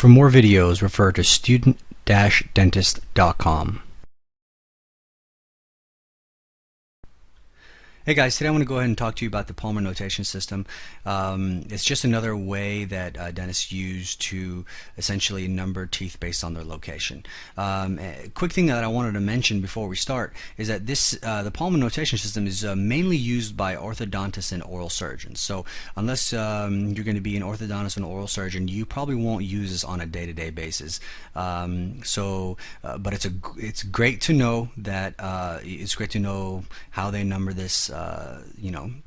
For more videos, refer to student-dentist.com. Hey guys, today I want to go ahead and talk to you about the Palmer notation system. It's just another way that dentists use to essentially number teeth based on their location. A quick thing that I wanted to mention before we start is that the Palmer notation system is mainly used by orthodontists and oral surgeons. So unless you're going to be an orthodontist and oral surgeon, you probably won't use this on a day-to-day basis. But it's great to know that it's great to know how they number this.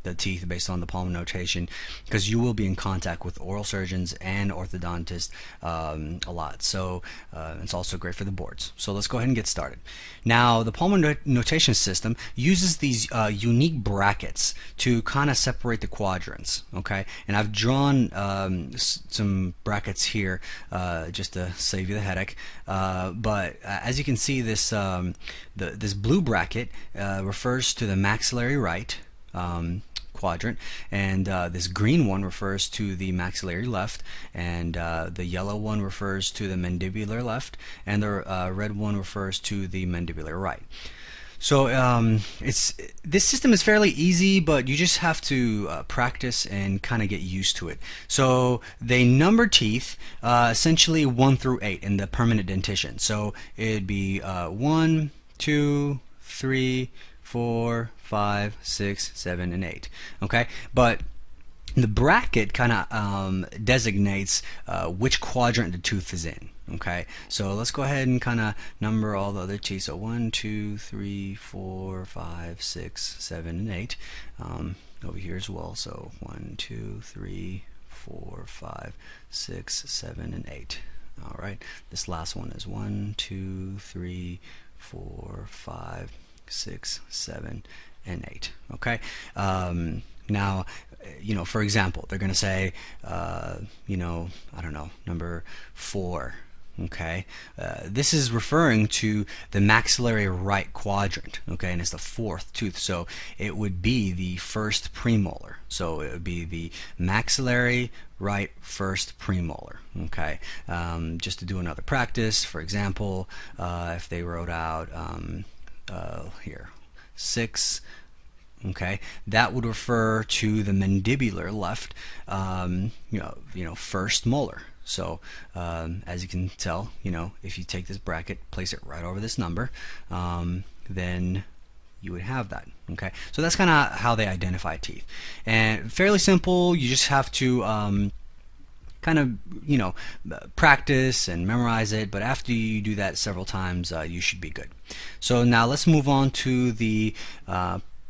The teeth based on the Palmer notation, because you will be in contact with oral surgeons and orthodontists a lot. So it's also great for the boards. So let's go ahead and get started. Now, the Palmer notation system uses these unique brackets to kind of separate the quadrants. Okay, and I've drawn some brackets here just to save you the headache. But as you can see, this blue bracket refers to the maxillary right quadrant, and this green one refers to the maxillary left, and the yellow one refers to the mandibular left, and the red one refers to the mandibular right. So this system is fairly easy, but you just have to practice and kind of get used to it. So they number teeth essentially 1 through 8 in the permanent dentition. So it'd be 1, 2, 3, 4, 5, 6, 7, and 8. Okay, but the bracket kind of designates which quadrant the tooth is in. Okay, so let's go ahead and kind of number all the other teeth. So 1, 2, 3, 4, 5, 6, 7, and 8 over here as well. So 1, 2, 3, 4, 5, 6, 7, and 8. All right, this last one is 1, 2, 3, 4, 5, 6, 7, and 8. Okay. Now, for example, they're going to say, I don't know, number 4. Okay, this is referring to the maxillary right quadrant. Okay, and it's the 4th tooth, so it would be the first premolar. So it would be the maxillary right first premolar. Okay, just to do another practice, for example, if they wrote out here 6. Okay, that would refer to the mandibular left, first molar. So as you can tell, if you take this bracket, place it right over this number, then you would have that. Okay, so that's kind of how they identify teeth, and fairly simple. You just have to kind of practice and memorize it, but after you do that several times, you should be good. So now let's move on to the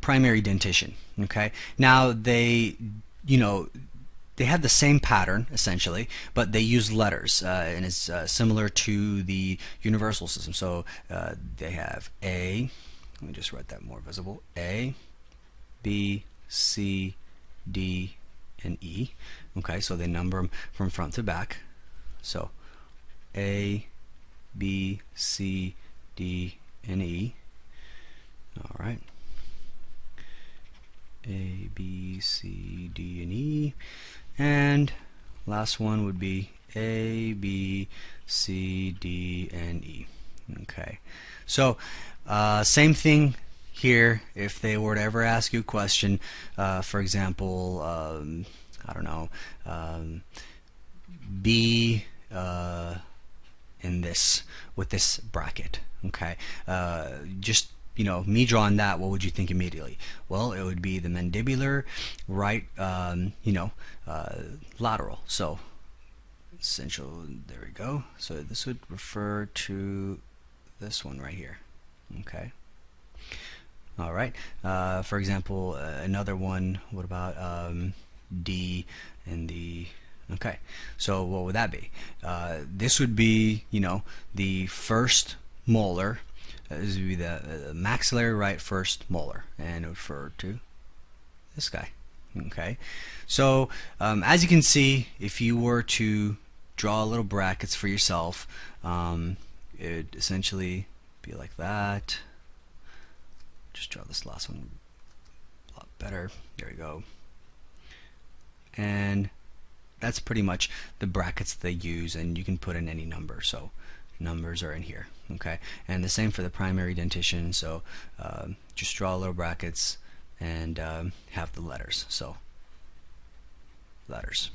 primary dentition. Okay, now they have the same pattern essentially, but they use letters, and it's similar to the universal system. So they have A, let me just write that more visible, A, B, C, D, and E. Okay, so they number them from front to back. So A, B, C, D, and E. All right. A, B, C, D, and E. And last one would be A, B, C, D, and E. Okay. So same thing here. If they were to ever ask you a question, for example, I don't know, B in this with this bracket. Okay, just me drawing that, what would you think immediately? Well, it would be the mandibular right, lateral. So essential. There we go. So this would refer to this one right here. Okay. All right. For example, another one. What about D and the? Okay. So what would that be? This would be, the first molar. This would be the maxillary right first molar, and it would refer to this guy. Okay. So as you can see, if you were to draw little brackets for yourself, it would essentially be like that. Just draw this last one a lot better. There we go. And that's pretty much the brackets they use, and you can put in any number. So numbers are in here. Okay, and the same for the primary dentition. So just draw little brackets and have the letters. So letters.